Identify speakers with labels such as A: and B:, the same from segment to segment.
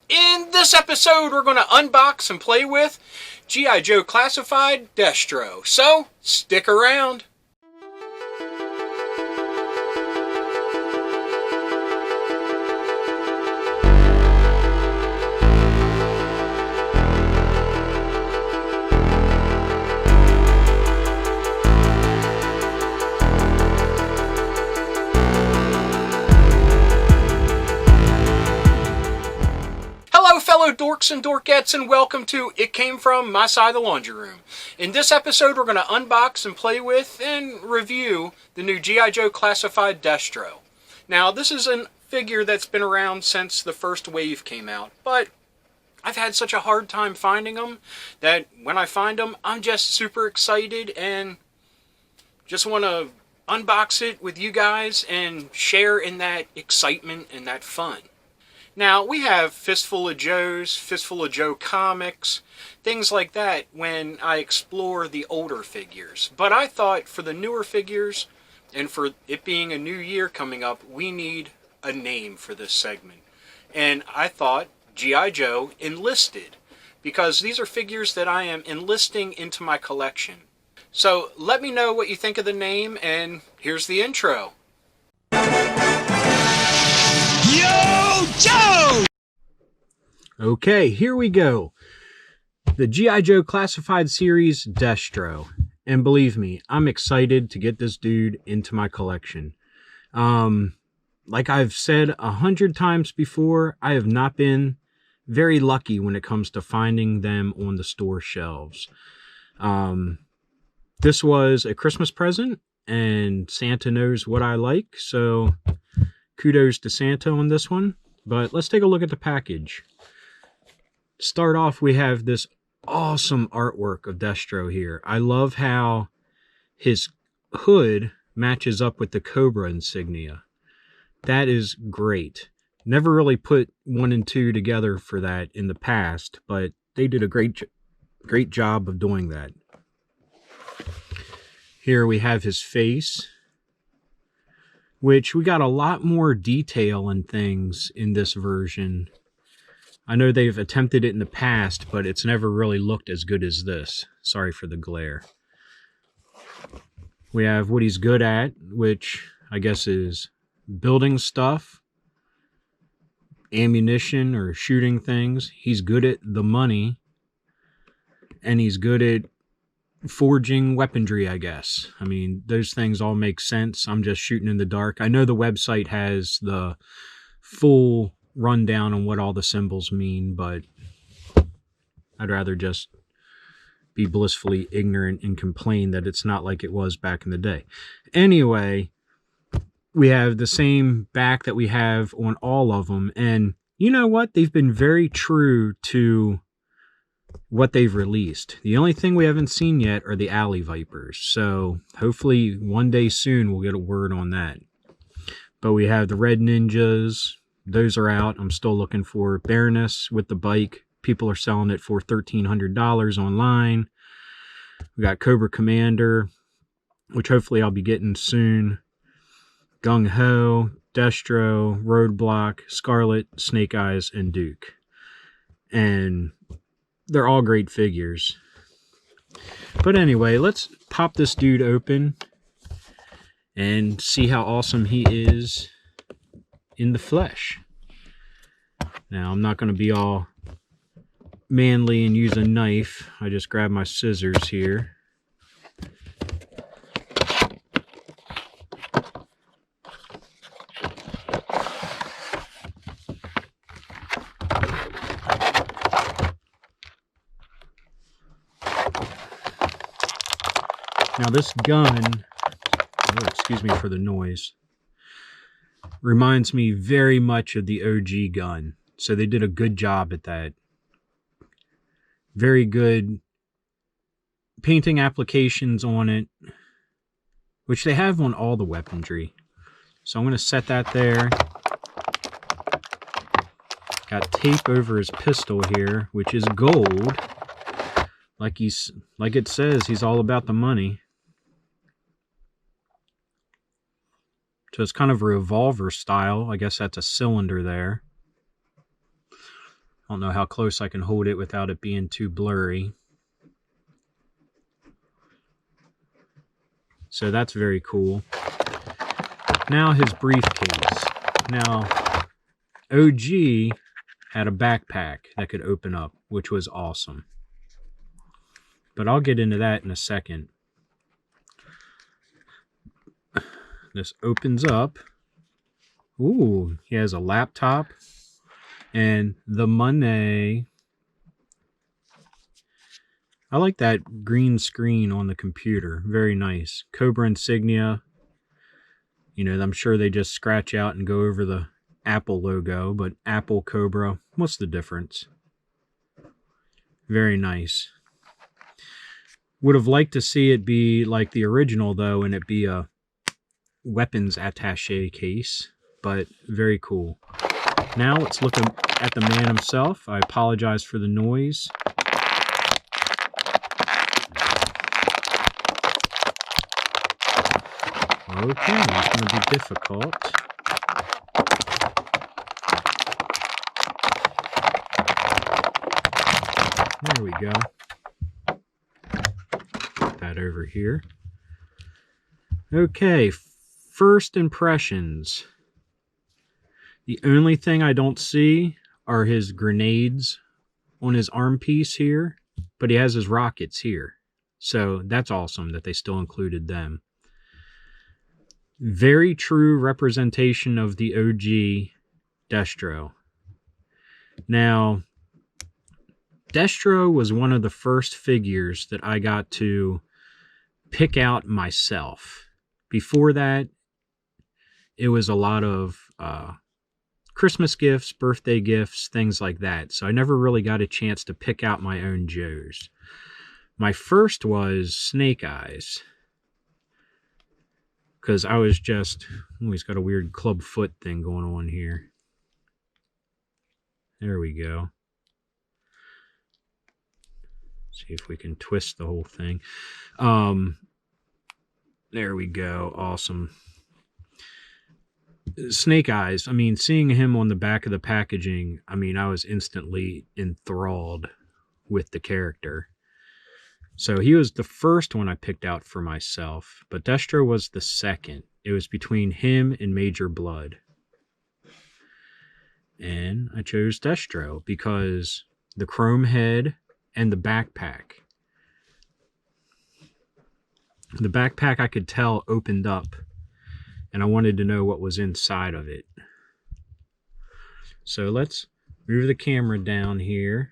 A: In this episode, we're going to unbox and play with G.I. Joe Classified Destro. So, stick around. Hello fellow dorks and dorkettes, and welcome to It Came From My Side of the Laundry Room. In this episode, we're going to unbox and play with and review the new G.I. Joe Classified Destro. Now, this is a figure that's been around since the first wave came out, but I've had such a hard time finding them that when I find them, I'm just super excited and just want to unbox it with you guys and share in that excitement and that fun. Now, we have Fistful of Joes, Fistful of Joe comics, things like that when I explore the older figures. But I thought for the newer figures, and for it being a new year coming up, we need a name for this segment. And I thought G.I. Joe Enlisted, because these are figures that I am enlisting into my collection. So let me know what you think of the name, and here's the intro.
B: Yo, Joe!
A: Okay, here we go. The G.I. Joe Classified Series Destro. And believe me, I'm excited to get this dude into my collection. Like I've said 100 times before, I have not been very lucky when it comes to finding them on the store shelves. This was a Christmas present, and Santa knows what I like, so kudos to Santa on this one. But let's take a look at the package. Start off, we have this awesome artwork of Destro here. I love how his hood matches up with the Cobra insignia. That is great. Never really put 1 and 2 together for that in the past, but they did a great job of doing that. Here we have his face, which we got a lot more detail and things in this version. I know they've attempted it in the past, but it's never really looked as good as this. Sorry for the glare. We have what he's good at, which I guess is building stuff, ammunition, or shooting things. He's good at the money, and he's good at forging weaponry, I guess. I mean, those things all make sense. I'm just shooting in the dark. I know the website has the full rundown on what all the symbols mean, but I'd rather just be blissfully ignorant and complain that it's not like it was back in the day. Anyway, we have the same back that we have on all of them, and you know what? They've been very true to what they've released. The only thing we haven't seen yet are the alley vipers, so hopefully one day soon we'll get a word on that. But we have the red ninjas. Those are out. I'm still looking for Baroness with the bike. People are selling it for $1,300 online. We got Cobra Commander, which hopefully I'll be getting soon. Gung Ho, Destro, Roadblock, Scarlet, Snake Eyes, and Duke. And they're all great figures. But anyway, let's pop this dude open and see how awesome he is in the flesh. Now, I'm not going to be all manly and use a knife. I just grab my scissors here. Now this gun, oh, excuse me for the noise, reminds me very much of the OG gun. So they did a good job at that. Very good painting applications on it, which they have on all the weaponry. So I'm going to set that there. Got tape over his pistol here, which is gold. Like it says, he's all about the money. So it's kind of a revolver style. I guess that's a cylinder there. I don't know how close I can hold it without it being too blurry. So that's very cool. Now his briefcase. Now, OG had a backpack that could open up, which was awesome. But I'll get into that in a second. This opens up. Ooh, he has a laptop and the money. I like that green screen on the computer. Very nice. Cobra insignia. You know, I'm sure they just scratch out and go over the Apple logo, but Apple, Cobra, what's the difference? Very nice. Would have liked to see it be like the original, though, and it be a weapons attaché case, but very cool. Now let's look at the man himself. I apologize for the noise. Okay, it's going to be difficult. There we go. Put that over here. Okay, first impressions. The only thing I don't see are his grenades on his arm piece here, but he has his rockets here. So that's awesome that they still included them. Very true representation of the OG Destro. Now, Destro was one of the first figures that I got to pick out myself. Before that, it was a lot of Christmas gifts, birthday gifts, things like that. So I never really got a chance to pick out my own Joes. My first was Snake Eyes. Because I was just... Oh, he's got a weird club foot thing going on here. There we go. See if we can twist the whole thing. There we go. Awesome. Snake Eyes. I mean, seeing him on the back of the packaging, I mean, I was instantly enthralled with the character. So he was the first one I picked out for myself, but Destro was the second. It was between him and Major Blood. And I chose Destro because the chrome head and the backpack. The backpack I could tell opened up, and I wanted to know what was inside of it. So let's move the camera down here.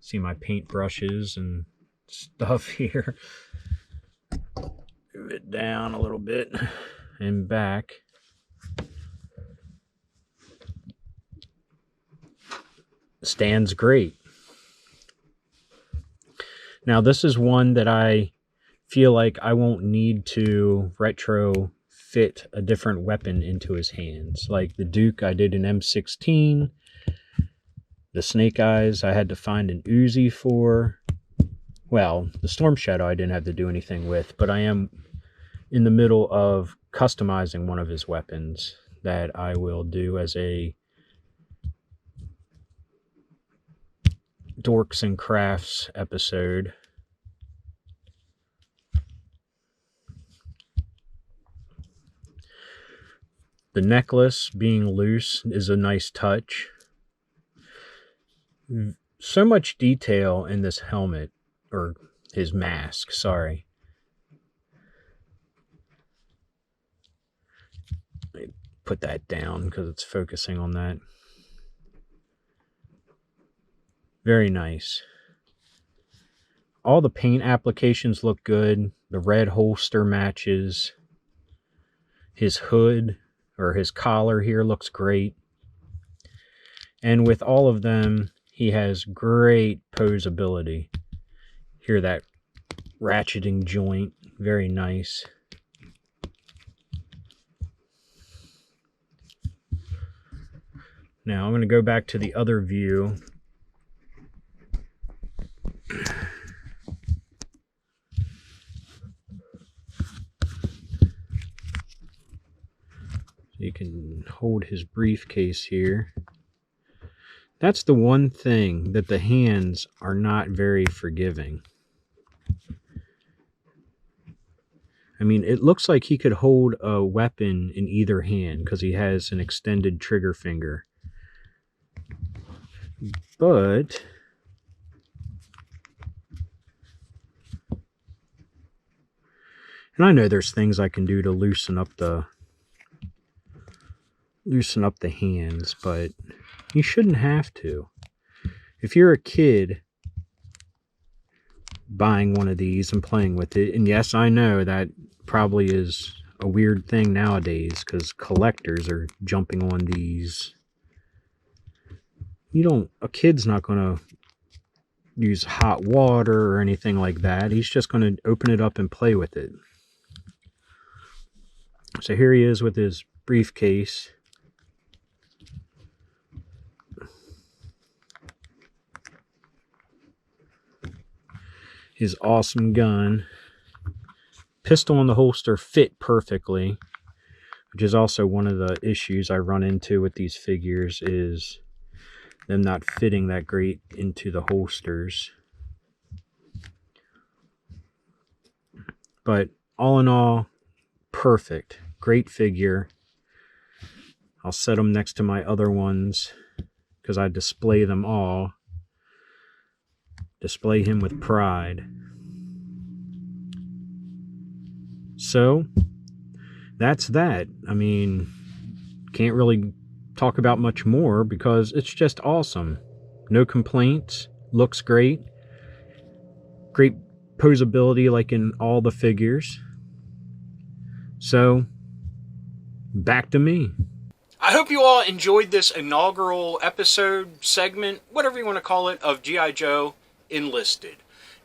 A: See my paint brushes and stuff here. Move it down a little bit and back. Stands great. Now this is one that I feel like I won't need to retro fit a different weapon into his hands. Like the Duke, I did an M16. The Snake Eyes, I had to find an Uzi for. Well, the Storm Shadow I didn't have to do anything with, but I am in the middle of customizing one of his weapons that I will do as a Dorks and Crafts episode. The necklace being loose is a nice touch. So much detail in this helmet, or his mask, sorry. Let me put that down because it's focusing on that. Very nice. All the paint applications look good. The red holster matches. His hood, or his collar here, looks great. And with all of them, he has great posability. Hear that ratcheting joint. Very nice. Now I'm going to go back to the other view. You you can hold his briefcase here. That's the one thing, that the hands are not very forgiving. I mean, it looks like he could hold a weapon in either hand because he has an extended trigger finger. But and I know there's things I can do to loosen up the hands, but you shouldn't have to. If you're a kid buying one of these and playing with it, and yes, I know that probably is a weird thing nowadays because collectors are jumping on these. A kid's not going to use hot water or anything like that. He's just going to open it up and play with it. So here he is with his briefcase. His awesome gun. Pistol in the holster fit perfectly, which is also one of the issues I run into with these figures, is them not fitting that great into the holsters. But all in all, perfect. Great figure. I'll set them next to my other ones because I display them all. Display him with pride. So, that's that. I mean, can't really talk about much more because it's just awesome. No complaints. Looks great. Great posability like in all the figures. So, back to me. I hope you all enjoyed this inaugural episode, segment, whatever you want to call it, of G.I. Joe Enlisted.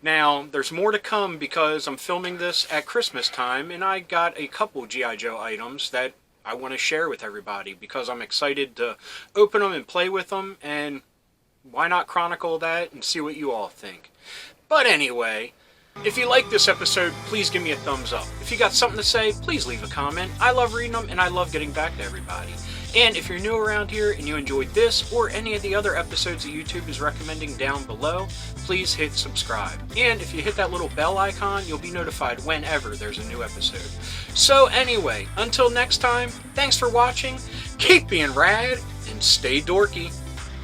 A: Now, there's more to come because I'm filming this at Christmas time, and I got a couple G.I. Joe items that I want to share with everybody because I'm excited to open them and play with them, and why not chronicle that and see what you all think. But anyway, if you like this episode, please give me a thumbs up. If you got something to say, please leave a comment. I love reading them, and I love getting back to everybody. And if you're new around here and you enjoyed this or any of the other episodes that YouTube is recommending down below, please hit subscribe. And if you hit that little bell icon, you'll be notified whenever there's a new episode. So anyway, until next time, thanks for watching, keep being rad, and stay dorky.